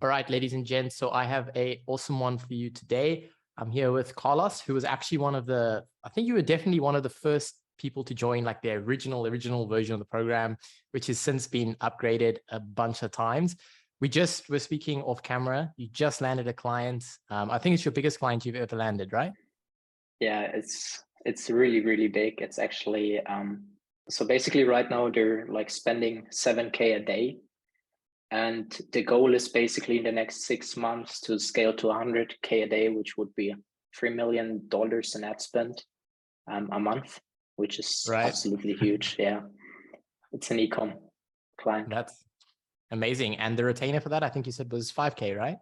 All right, ladies and gents. So I have a awesome one for you today. I'm here with Carlos, who was actually I think you were definitely one of the first people to join like the original version of the program, which has since been upgraded a bunch of times. We just were speaking off camera. You just landed a client. I think it's your biggest client you've ever landed, right? Yeah, it's really, really big. It's actually so basically right now they're like spending 7K a day. And the goal is basically in the next 6 months to scale to 100K a day, which would be $3 million in ad spend a month, which is Right. absolutely huge. Yeah, it's an e-com client. That's amazing. And the retainer for that, I think you said was 5K, right?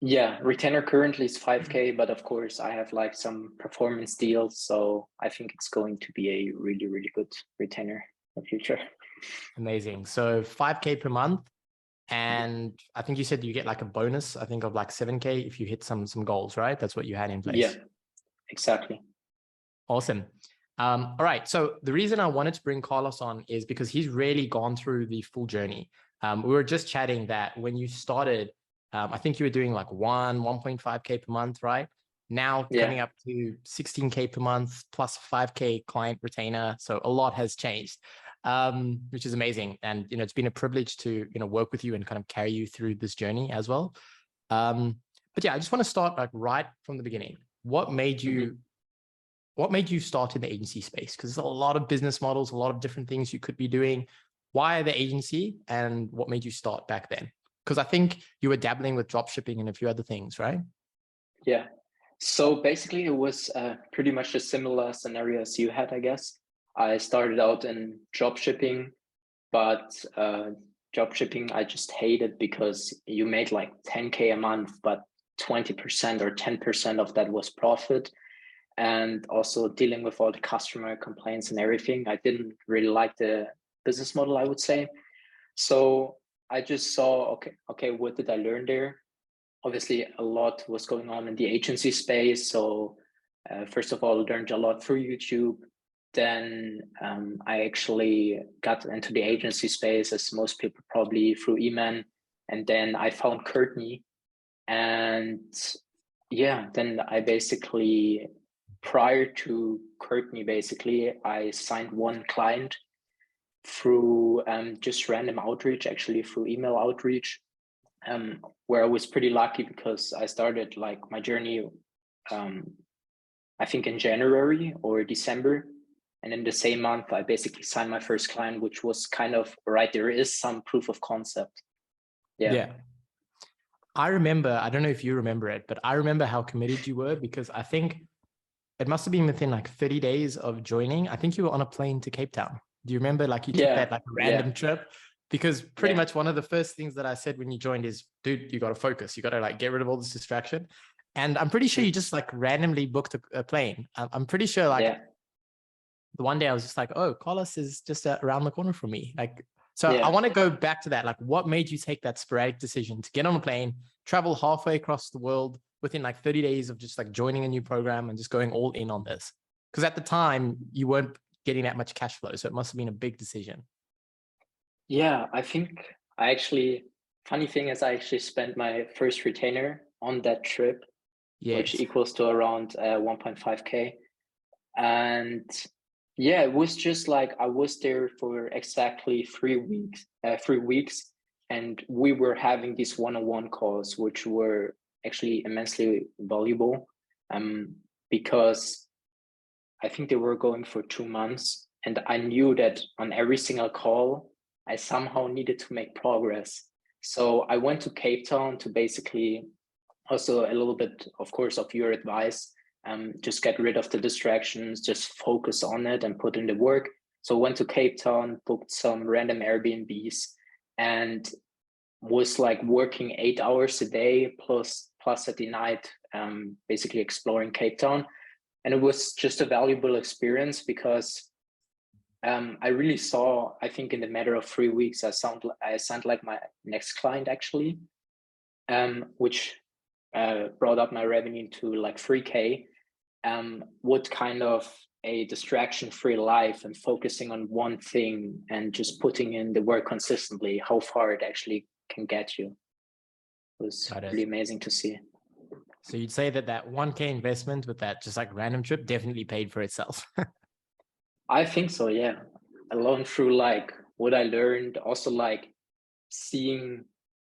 Yeah, retainer currently is 5K, but of course I have like some performance deals. So I think it's going to be a really, really good retainer in the future. Amazing. So 5K per month. And I think you said you get like a bonus, I think of like 7K if you hit some goals, right? That's what you had in place. Yeah, exactly. Awesome. All right. So the reason I wanted to bring Carlos on is because he's really gone through the full journey. We were just chatting that when you started, I think you were doing like 1.5K per month, right? Now coming up to 16K per month plus 5K client retainer. So a lot has changed, which is amazing. And, it's been a privilege to, work with you and kind of carry you through this journey as well. But yeah, I just want to start like right from the beginning. What made you start in the agency space? Because there's a lot of business models, a lot of different things you could be doing. Why the agency, and what made you start back then? Because I think you were dabbling with drop shipping and a few other things, right? Yeah. So basically it was pretty much a similar scenario as you had, I guess. I started out in drop shipping, but drop shipping I just hated because you made like 10K a month, but 20% or 10% of that was profit. And also dealing with all the customer complaints and everything. I didn't really like the business model, I would say. So I just saw, okay, what did I learn there? Obviously, a lot was going on in the agency space. So first of all, learned a lot through YouTube. Then I actually got into the agency space, as most people probably, through Eman. And then I found Courtney. And yeah, then I basically, prior to Courtney, basically, I signed one client through just random outreach, actually through email outreach, where I was pretty lucky because I started like my journey, I think in January or December. And in the same month, I basically signed my first client, which was kind of, right, there is some proof of concept. Yeah. I remember, I don't know if you remember it, but I remember how committed you were, because I think it must have been within like 30 days of joining. I think you were on a plane to Cape Town. Do you remember like you took that like random trip? Because pretty much one of the first things that I said when you joined is, dude, you got to focus. You got to like get rid of all this distraction. And I'm pretty sure you just like randomly booked a plane. I'm pretty sure like the one day I was just like, oh, Carlos is just around the corner from me. Like, so I want to go back to that. Like, what made you take that sporadic decision to get on a plane, travel halfway across the world within like 30 days of just like joining a new program and just going all in on this? Because at the time you weren't getting that much cash flow. So it must have been a big decision. Yeah, I think funny thing is I actually spent my first retainer on that trip, which equals to around 1.5K. And yeah, it was just like I was there for exactly 3 weeks, and we were having these one-on-one calls, which were actually immensely valuable, because I think they were going for 2 months, and I knew that on every single call, I somehow needed to make progress. So I went to Cape Town to basically, also a little bit, of course, of your advice, just get rid of the distractions, just focus on it and put in the work. So went to Cape Town, booked some random Airbnbs, and was like working 8 hours a day plus at the night, basically exploring Cape Town. And it was just a valuable experience because I really saw, I think in the matter of 3 weeks, I sound like my next client actually, which brought up my revenue to like 3K. What kind of a distraction-free life and focusing on one thing and just putting in the work consistently, how far it actually can get you. was really amazing to see. So you'd say that that 1K investment with that just like random trip definitely paid for itself. I think so, yeah. Alone through like what I learned, also like seeing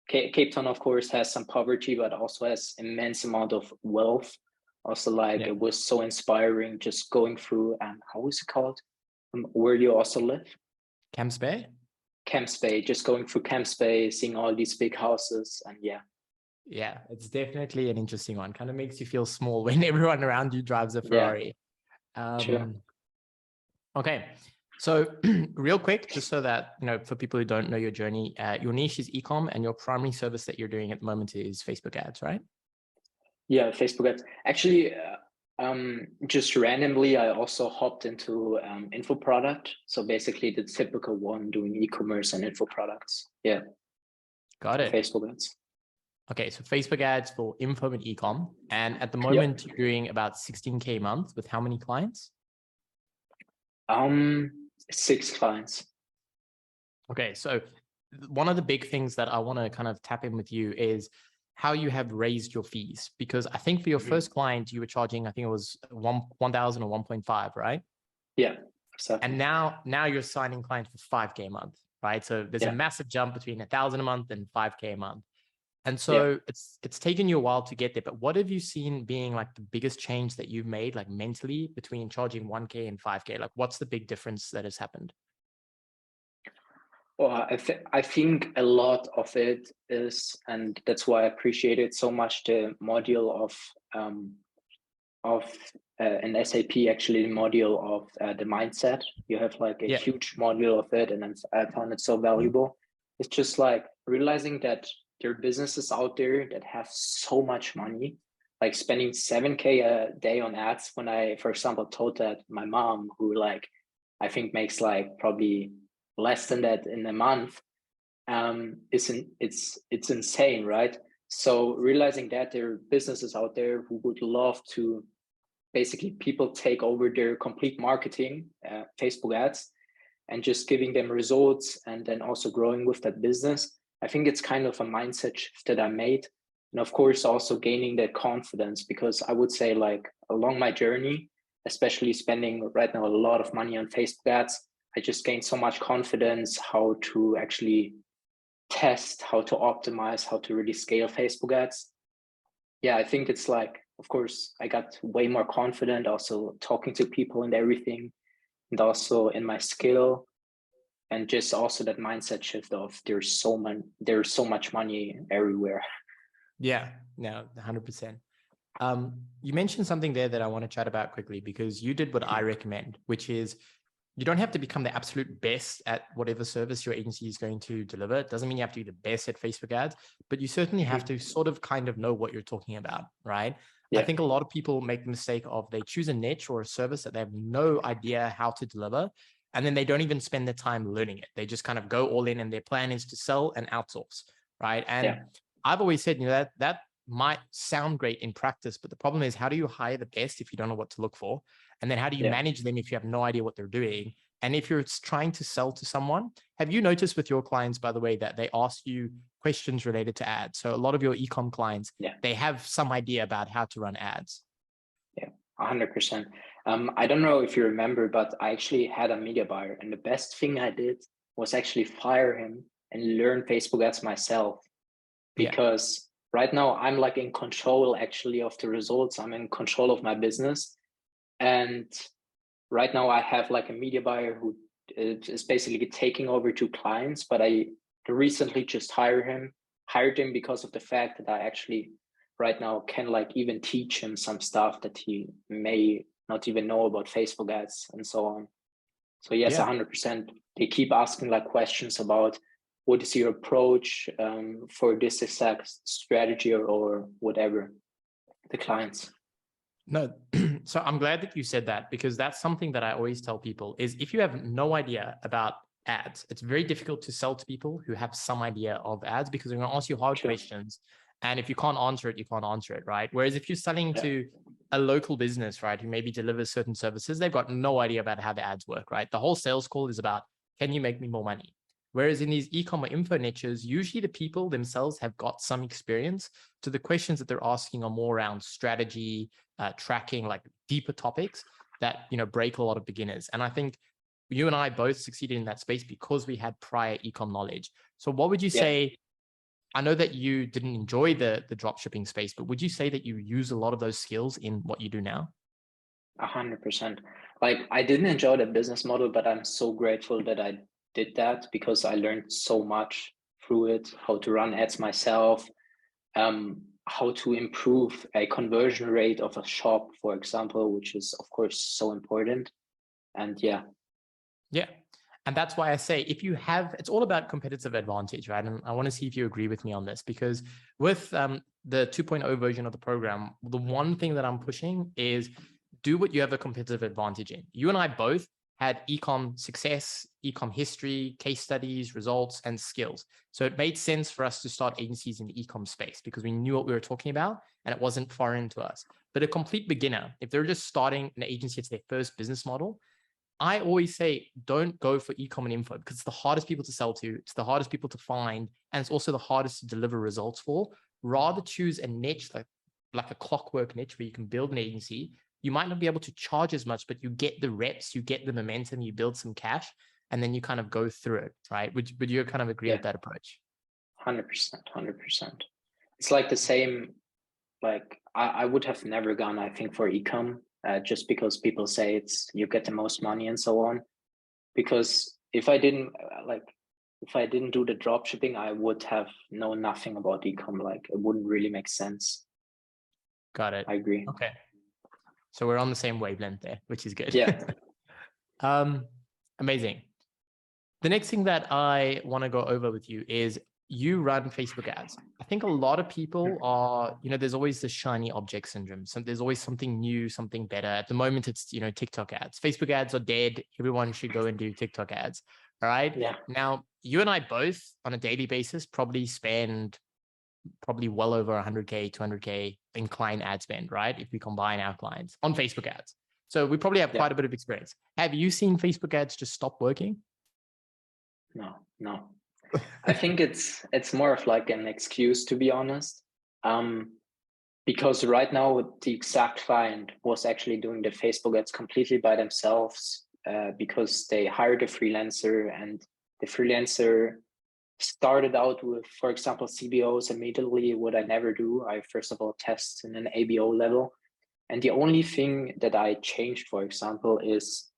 Cape Town, of course, has some poverty, but also has immense amount of wealth. Also, like it was so inspiring just going through, how is it called? Where you also live? Camps Bay? Camps Bay, just going through Camps Bay, seeing all these big houses, and yeah. Yeah, it's definitely an interesting one. Kind of makes you feel small when everyone around you drives a Ferrari. Sure. Okay, so real quick, just so that, you know, for people who don't know your journey, your niche is ecom and your primary service that you're doing at the moment is Facebook ads, right? Yeah, Facebook ads. Actually, just randomly, I also hopped into info product. So basically the typical one doing e-commerce and info products. Yeah. Got it. Facebook ads. Okay, so Facebook ads for info and ecom. And at the moment, you're doing about 16K a month with how many clients? 6 clients. Okay, so one of the big things that I want to kind of tap in with you is how you have raised your fees, because I think for your first client, you were charging, I think it was 1,000 or 1.5, right? Yeah, exactly. And now you're signing clients for 5K a month, right? So there's a massive jump between 1,000 a month and 5K a month. And so it's taken you a while to get there, but what have you seen being like the biggest change that you've made, like mentally, between charging 1K and 5K? Like what's the big difference that has happened? Well, I think a lot of it is, and that's why I appreciate it so much, the module of an SAP, actually the module of the mindset. You have like a huge module of it, and I found it so valuable. It's just like realizing that there are businesses out there that have so much money, like spending 7K a day on ads. When I, for example, told that my mom, who like I think makes like probably less than that in a month, it's insane, right? So realizing that there are businesses out there who would love to basically people take over their complete marketing, Facebook ads, and just giving them results and then also growing with that business. I think it's kind of a mindset shift that I made. And of course, also gaining that confidence, because I would say like along my journey, especially spending right now a lot of money on Facebook ads, I just gained so much confidence how to actually test, how to optimize, how to really scale Facebook ads. Yeah, I think it's like, of course, I got way more confident also talking to people and everything, and also in my skill, and just also that mindset shift of there's so much money everywhere. Yeah, no, 100%. You mentioned something there that I want to chat about quickly, because you did what I recommend, which is you don't have to become the absolute best at whatever service your agency is going to deliver. It doesn't mean you have to be the best at Facebook ads, but you certainly have to sort of kind of know what you're talking about, right? I think a lot of people make the mistake of they choose a niche or a service that they have no idea how to deliver, and then they don't even spend the time learning it. They just kind of go all in, and their plan is to sell and outsource, right? And I've always said, you know, that might sound great in practice, but the problem is, how do you hire the best if you don't know what to look for? And then how do you manage them if you have no idea what they're doing? And if you're trying to sell to someone, have you noticed with your clients, by the way, that they ask you questions related to ads? So a lot of your ecom clients, they have some idea about how to run ads. Yeah, 100%. I don't know if you remember, but I actually had a media buyer, and the best thing I did was actually fire him and learn Facebook ads myself, because right now I'm like in control actually of the results. I'm in control of my business. And right now I have like a media buyer who is basically taking over 2 clients, but I recently just hired him because of the fact that I actually right now can like even teach him some stuff that he may not even know about Facebook ads and so on. So yes, 100%. They keep asking like questions about what is your approach for this exact strategy or whatever, the clients. No, so I'm glad that you said that, because that's something that I always tell people is if you have no idea about ads, it's very difficult to sell to people who have some idea of ads, because they're going to ask you hard questions. And if you can't answer it, you can't answer it, right? Whereas if you're selling to a local business, right, who maybe delivers certain services, they've got no idea about how the ads work, right? The whole sales call is about, can you make me more money? Whereas in these e-com or info niches, usually the people themselves have got some experience. So the questions that they're asking are more around strategy, tracking, like deeper topics that, you know, break a lot of beginners. And I think you and I both succeeded in that space because we had prior e-com knowledge. So what would you say? I know that you didn't enjoy the drop shipping space, but would you say that you use a lot of those skills in what you do now? 100%. Like, I didn't enjoy the business model, but I'm so grateful that I did that because I learned so much through it, how to run ads myself, how to improve a conversion rate of a shop, for example, which is of course so important. And yeah. And that's why I say, if you have, it's all about competitive advantage, right? And I want to see if you agree with me on this, because with the 2.0 version of the program, the one thing that I'm pushing is do what you have a competitive advantage in. You and I both had ecom success, ecom history, case studies, results, and skills. So it made sense for us to start agencies in the ecom space because we knew what we were talking about and it wasn't foreign to us. But a complete beginner, if they're just starting an agency, it's their first business model, I always say, don't go for ecom and info because it's the hardest people to sell to. It's the hardest people to find. And it's also the hardest to deliver results for. Rather choose a niche like a clockwork niche where you can build an agency. You might not be able to charge as much, but you get the reps, you get the momentum, you build some cash, and then you kind of go through it, right? Would you kind of agree with that approach? 100%, 100%. It's like the same, like I would have never gone, I think, for ecom. Just because people say it's you get the most money and so on. Because if I didn't do the drop shipping, I would have known nothing about ecom. Like it wouldn't really make sense. Got it. I agree. Okay. So we're on the same wavelength there, which is good. Yeah. Amazing. The next thing that I want to go over with you is you run Facebook ads. I think a lot of people are, there's always the shiny object syndrome. So there's always something new, something better. At the moment, it's, TikTok ads. Facebook ads are dead. Everyone should go and do TikTok ads. All right. Yeah. Now, you and I both on a daily basis probably spend well over 100K, 200K in client ad spend, right? If we combine our clients on Facebook ads. So we probably have quite a bit of experience. Have you seen Facebook ads just stop working? No. I think it's more of like an excuse, to be honest. Because right now the exact client was actually doing the Facebook ads completely by themselves, because they hired a freelancer and the freelancer started out with, for example, CBOs immediately. What I never do, I first of all test in an ABO level. And the only thing that I changed, for example, is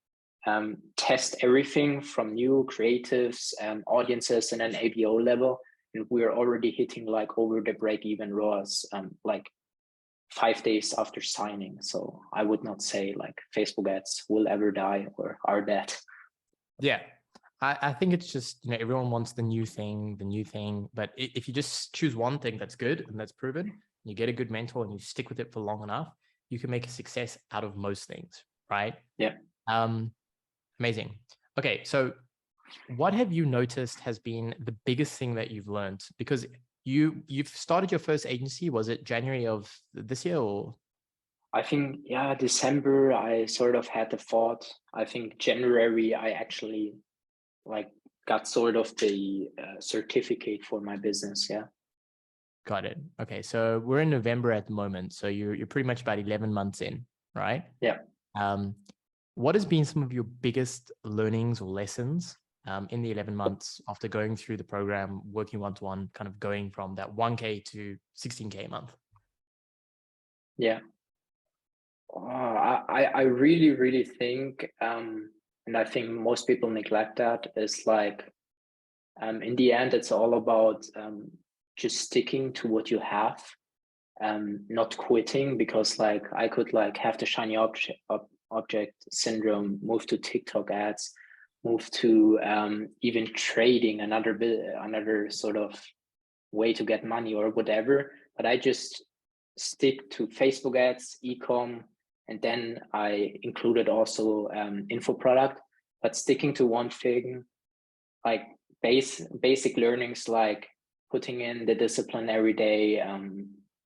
test everything from new creatives and audiences in an ABO level. And we're already hitting like over the break-even ROAS, like 5 days after signing. So I would not say like Facebook ads will ever die or are dead. Yeah. I think it's just, everyone wants the new thing. But if you just choose one thing that's good and that's proven, you get a good mentor and you stick with it for long enough, you can make a success out of most things, right? Yeah. Amazing. Okay, so what have you noticed has been the biggest thing that you've learned? Because you've started your first agency, was it January of this year or? I think, December, I sort of had the thought. I think January, I actually got sort of the certificate for my business. Yeah. Got it. Okay. So we're in November at the moment. So you're pretty much about 11 months in, right? Yeah. What has been some of your biggest learnings or lessons in the 11 months after going through the program, working one-to-one, kind of going from that 1K to 16K a month? Yeah. I really, really think, and I think most people neglect that, is like, in the end, it's all about just sticking to what you have, not quitting, because like I could like have the shiny object syndrome, move to TikTok ads, move to even trading, another sort of way to get money or whatever. But I just stick to Facebook ads, ecom, and then I included also info product. But sticking to one thing, like basic learnings, like putting in the discipline every day,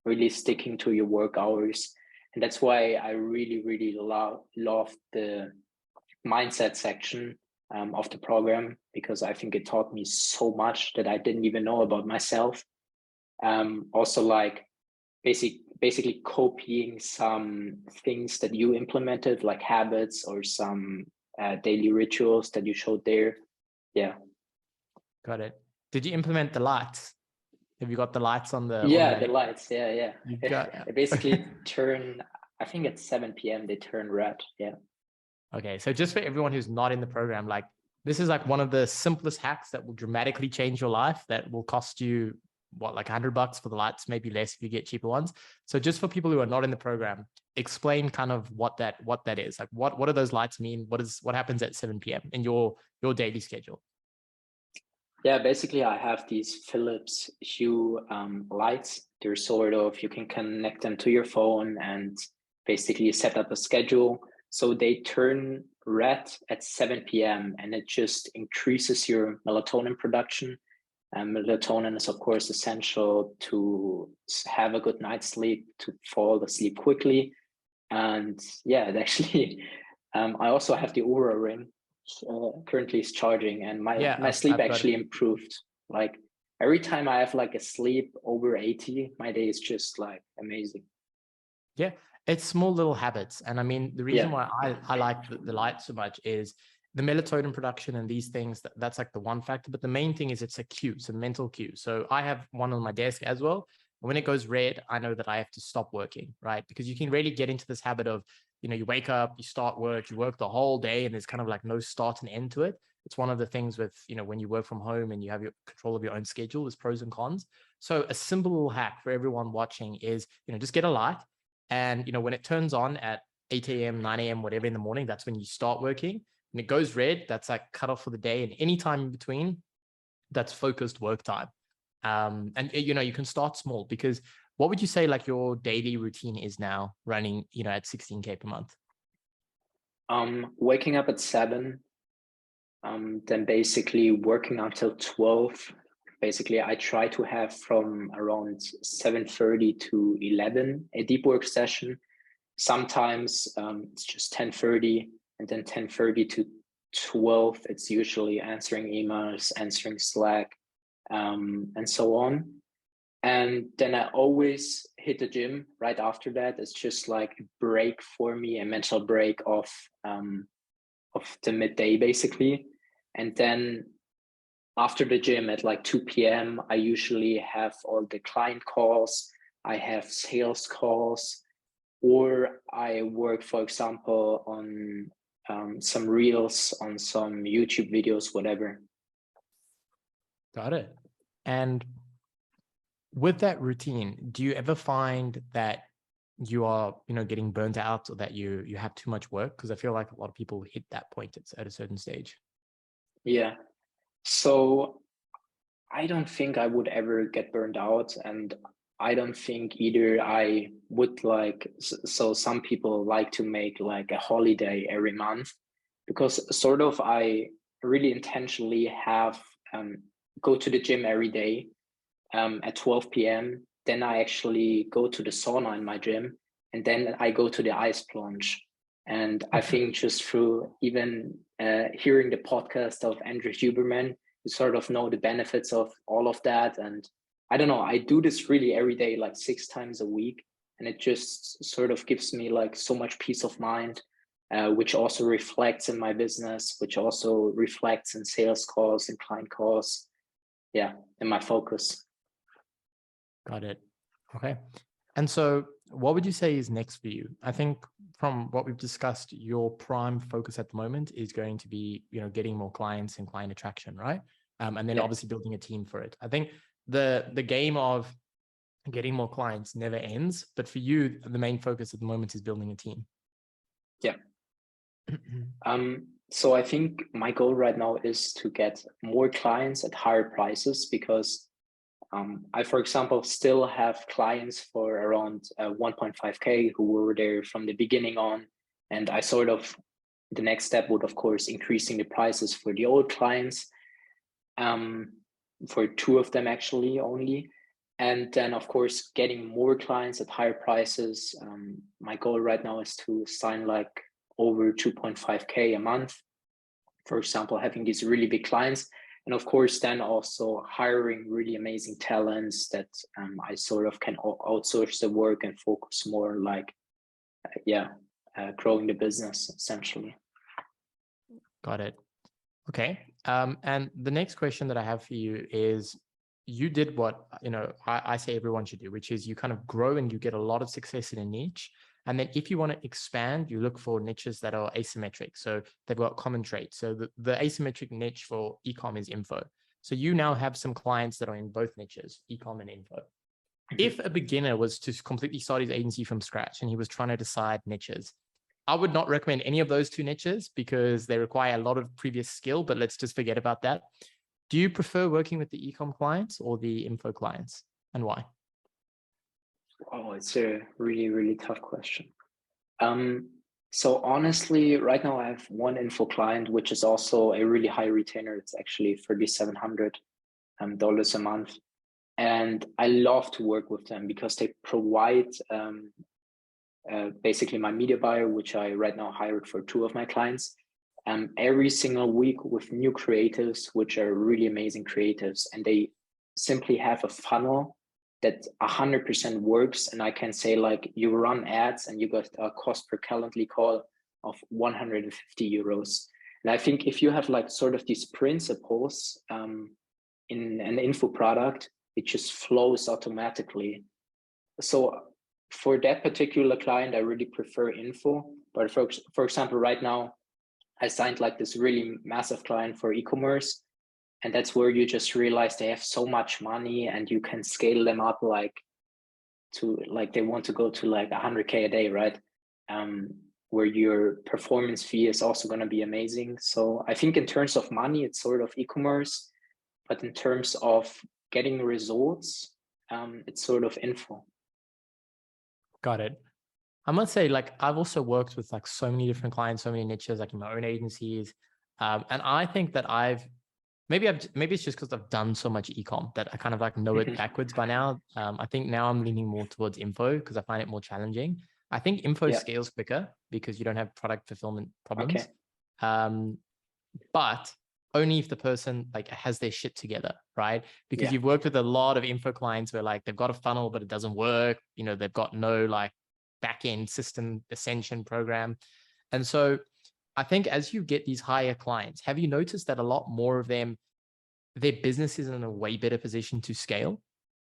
really sticking to your work hours. And that's why I really, really love the mindset section. of the program, because I think it taught me so much that I didn't even know about myself. Also, like basically copying some things that you implemented, like habits or some daily rituals that you showed there. Yeah. Got it. Did you implement the lights? Have you got the lights on the? Yeah, on the the lights. Yeah. You got. They basically turn. I think at 7 p.m. they turn red. Yeah. Okay, so just for everyone who's not in the program, like this is like one of the simplest hacks that will dramatically change your life. That will cost you what, like $100 for the lights, maybe less if you get cheaper ones. So just for people who are not in the program, explain kind of what that is. Like what do those lights mean? What happens at 7 p.m. in your daily schedule? Yeah, basically I have these Philips Hue lights. They're sort of, you can connect them to your phone and basically set up a schedule. So they turn red at 7 p.m. and it just increases your melatonin production. And melatonin is of course essential to have a good night's sleep, to fall asleep quickly. And yeah, it actually, I also have the Oura ring, currently is charging, and my sleep I've got actually it. improved. Like every time I have like a sleep over 80, my day is just like amazing. Yeah, it's small little habits. And I mean, the reason why I like the light so much is the melatonin production and these things, that's like the one factor. But the main thing is it's a cue, it's a mental cue. So I have one on my desk as well. And when it goes red, I know that I have to stop working, right? Because you can really get into this habit of, you wake up, you start work, you work the whole day, and there's kind of like no start and end to it. It's one of the things with, when you work from home and you have your control of your own schedule, there's pros and cons. So a simple little hack for everyone watching is, just get a light. And, when it turns on at 8 a.m., 9 a.m., whatever in the morning, that's when you start working. And it goes red, that's like cut off for the day. And any time in between, that's focused work time. And, you can start small, because what would you say like your daily routine is now running, at 16K per month? Waking up at 7, then basically working until 12. Basically, I try to have from around 7:30 to 11 a deep work session. Sometimes it's just 10:30, and then 10:30 to 12, it's usually answering emails, answering Slack, and so on. And then I always hit the gym right after that. It's just like a break for me, a mental break of the midday, basically. And then after the gym at like 2 p.m., I usually have all the client calls, I have sales calls, or I work, for example, on some reels, on some YouTube videos, whatever. Got it. And with that routine, do you ever find that you are, getting burnt out, or that you have too much work? Because I feel like a lot of people hit that point at a certain stage. Yeah. So I don't think I would ever get burned out, and I don't think either I would like, so some people like to make like a holiday every month, because sort of I really intentionally have go to the gym every day at 12 p.m. Then I actually go to the sauna in my gym, and then I go to the ice plunge. And I think just through even hearing the podcast of Andrew Huberman, you sort of know the benefits of all of that. And I don't know, I do this really every day, like 6 times a week. And it just sort of gives me like so much peace of mind, which also reflects in my business, which also reflects in sales calls and client calls. Yeah, in my focus. Got it. Okay. And so what would you say is next for you? I think from what we've discussed, your prime focus at the moment is going to be, getting more clients and client attraction, right? And then obviously building a team for it. I think the game of getting more clients never ends, but for you, the main focus at the moment is building a team. Yeah. So I think my goal right now is to get more clients at higher prices, because I, for example, still have clients for around 1.5K who were there from the beginning on. And I sort of, the next step would, of course, increasing the prices for the old clients, for 2 of them actually only. And then, of course, getting more clients at higher prices. My goal right now is to sign like over 2.5K a month. for example, having these really big clients. And of course, then also hiring really amazing talents that I sort of can outsource the work and focus more like, growing the business essentially. Got it. Okay. And the next question that I have for you is, you did what, I say everyone should do, which is you kind of grow and you get a lot of success in a niche. And then if you want to expand, you look for niches that are asymmetric. So they've got common traits. So the asymmetric niche for ecom is info. So you now have some clients that are in both niches, ecom and info. If a beginner was to completely start his agency from scratch and he was trying to decide niches, I would not recommend any of those two niches because they require a lot of previous skill, but let's just forget about that. Do you prefer working with the ecom clients or the info clients, and why? Oh, it's a really, really tough question. So honestly, right now I have one info client, which is also a really high retainer. It's actually $3,700 a month. And I love to work with them because they provide basically my media buyer, which I right now hired for 2 of my clients, every single week with new creatives, which are really amazing creatives. And they simply have a funnel that 100% works. And I can say, like, you run ads and you got a cost per Calendly call of 150 euros. And I think if you have like sort of these principles in an info product, it just flows automatically. So for that particular client, I really prefer info. But for example, right now, I signed like this really massive client for e-commerce. And that's where you just realize they have so much money and you can scale them up like to like they want to go to like 100K a day, right? Where your performance fee is also going to be amazing. So I think in terms of money, it's sort of e-commerce, but in terms of getting results, it's sort of info. Got it. I must say, like, I've also worked with like so many different clients, so many niches, like in my own agencies. And I think that maybe it's just because I've done so much ecom that I kind of like know it backwards by now. I think now I'm leaning more towards info because I find it more challenging. I think info scales quicker because you don't have product fulfillment problems. Okay. But only if the person like has their shit together, right? Because you've worked with a lot of info clients where like they've got a funnel, but it doesn't work. They've got no like back-end system ascension program. And so I think as you get these higher clients, have you noticed that a lot more of them, their business is in a way better position to scale?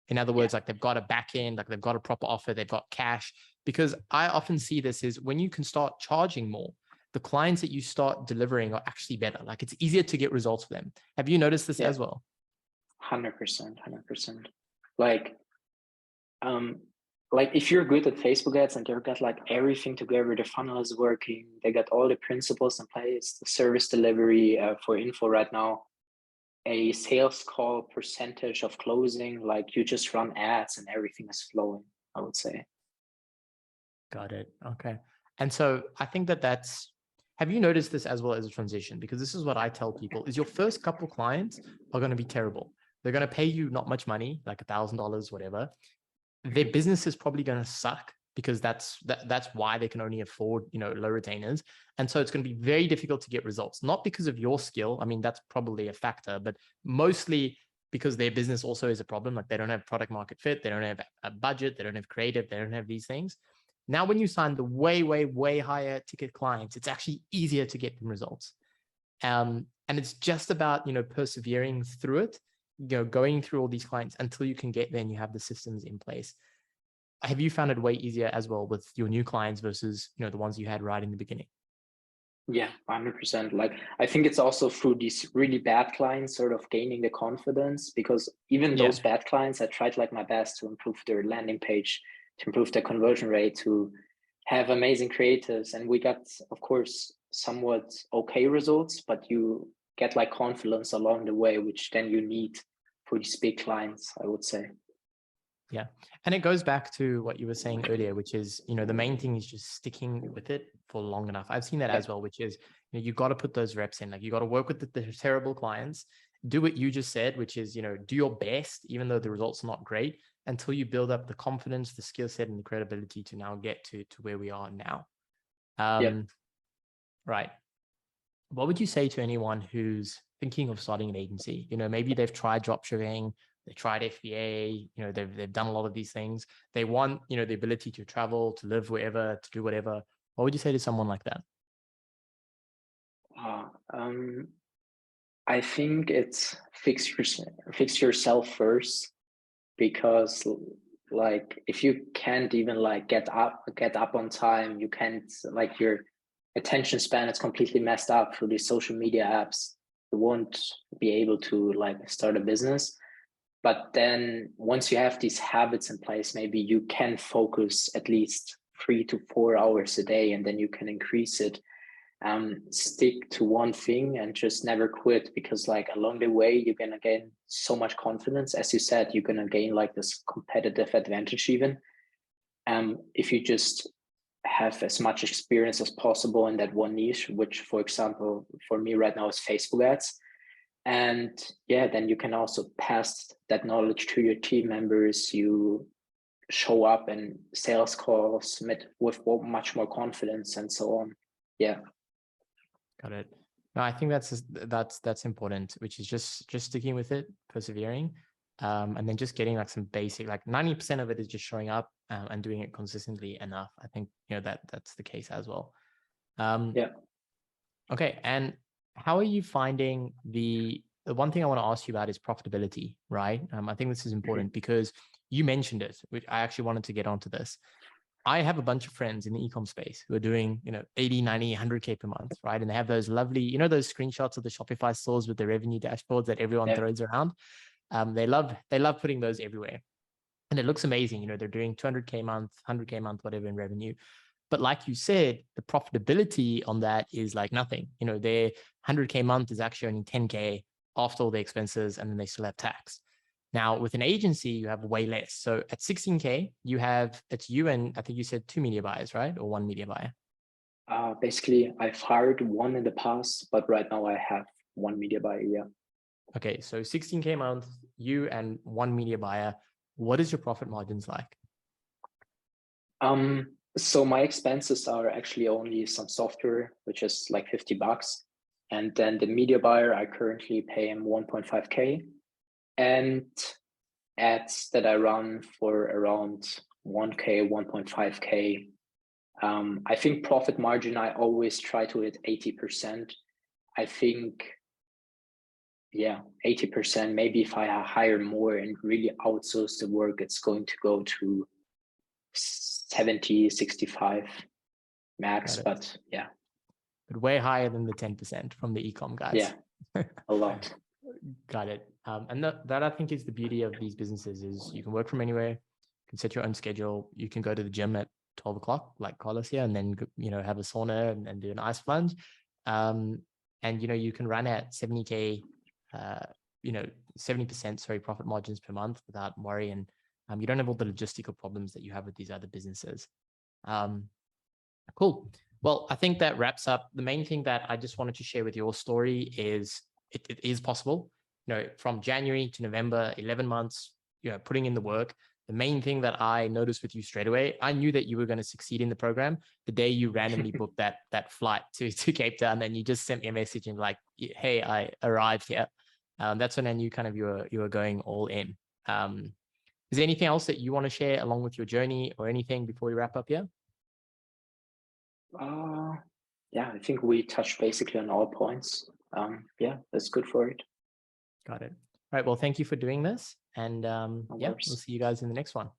In other words, like they've got a back end, like they've got a proper offer, they've got cash. Because I often see this is when you can start charging more, the clients that you start delivering are actually better. Like it's easier to get results for them. Have you noticed this as well? 100%. Like if you're good at Facebook ads and they've got like everything together, the funnel is working, they got all the principles in place, the service delivery for info right now, a sales call percentage of closing, like you just run ads and everything is flowing, I would say. Got it. Okay. And so I think have you noticed this as well as a transition? Because this is what I tell people is your first couple clients are going to be terrible. They're going to pay you not much money, like $1,000, whatever. Their business is probably going to suck because that's why they can only afford, low retainers. And so it's going to be very difficult to get results, not because of your skill. I mean, that's probably a factor, but mostly because their business also is a problem. Like they don't have product market fit. They don't have a budget. They don't have creative. They don't have these things. Now, when you sign the way, way, way higher ticket clients, it's actually easier to get them results. And it's just about, persevering through it, going through all these clients until you can get there and you have the systems in place. Have you found it way easier as well with your new clients versus, the ones you had right in the beginning? Yeah, 100%. Like, I think it's also through these really bad clients sort of gaining the confidence, because even those bad clients, I tried like my best to improve their landing page, to improve their conversion rate, to have amazing creatives. And we got, of course, somewhat okay results, but you get like confidence along the way, which then you need for these big clients, I would say. Yeah. And it goes back to what you were saying earlier, which is, the main thing is just sticking with it for long enough. I've seen that as well, which is, you got to put those reps in. Like you got to work with the terrible clients, do what you just said, which is, do your best, even though the results are not great, until you build up the confidence, the skill set, and the credibility to now get to where we are now. Right. what would you say to anyone who's thinking of starting an agency? Maybe they've tried dropshipping, they tried FBA, they've done a lot of these things. They want, the ability to travel, to live wherever, to do whatever. What would you say to someone like that? I think it's fix yourself first, because like if you can't even like get up on time, you can't, like, your attention span is completely messed up through these social media apps, you won't be able to like start a business. But then once you have these habits in place, maybe you can focus at least 3 to 4 hours a day, and then you can increase it. Stick to one thing and just never quit, because like along the way you're gonna gain so much confidence. As you said, you're gonna gain like this competitive advantage even, if you just have as much experience as possible in that one niche, which for example for me right now is Facebook ads. And yeah, then you can also pass that knowledge to your team members. You show up in sales calls with much more confidence and so on. Yeah. Got it. No, I think that's important, which is just sticking with it, persevering, and then just getting like some basic, like 90% of it is just showing up and doing it consistently enough. I think that's the case as well. Yeah. Okay, and how are you finding the one thing I want to ask you about is profitability, right? I think this is important because you mentioned it, which I actually wanted to get onto this. I have a bunch of friends in the e-com space who are doing, 80, 90, 100K per month, right? And they have those lovely, those screenshots of the Shopify stores with the revenue dashboards that everyone throws around. They love putting those everywhere. And it looks amazing. They're doing 200K a month, 100K a month, whatever in revenue. But like you said, the profitability on that is like nothing. Their 100K a month is actually only 10K after all the expenses, and then they still have tax. Now, with an agency, you have way less. So at 16K, it's you and I think you said 2 media buyers, right? Or 1 media buyer? Basically, I've hired one in the past, but right now I have 1 media buyer, yeah. Okay, so 16K a month, you and 1 media buyer. What is your profit margins like? So my expenses are actually only some software, which is like $50. And then the media buyer, I currently pay him 1.5K. And ads that I run for around 1K, 1.5K. I think profit margin, I always try to hit 80%. I think, yeah, 80%. Maybe if I hire more and really outsource the work, it's going to go to 70, 65 max. But yeah. But way higher than the 10% from the e-com guys. Yeah, a lot. Got it. And that I think is the beauty of these businesses is you can work from anywhere, you can set your own schedule. You can go to the gym at 12 o'clock, like Carlos here, and then, have a sauna and do an ice plunge. And, you can run at 70K, 70%, profit margins per month without worry. And you don't have all the logistical problems that you have with these other businesses. Cool. Well, I think that wraps up. The main thing that I just wanted to share with your story is it is possible, from January to November, 11 months, putting in the work. The main thing that I noticed with you straight away, I knew that you were going to succeed in the program the day you randomly booked that flight to Cape Town, and you just sent me a message and like, hey, I arrived here. That's when I knew kind of you were going all in. Is there anything else that you want to share along with your journey or anything before we wrap up here? Yeah, I think we touched basically on all points. Yeah, that's good for it. Got it. All right. Well, thank you for doing this. And yeah, we'll see you guys in the next one.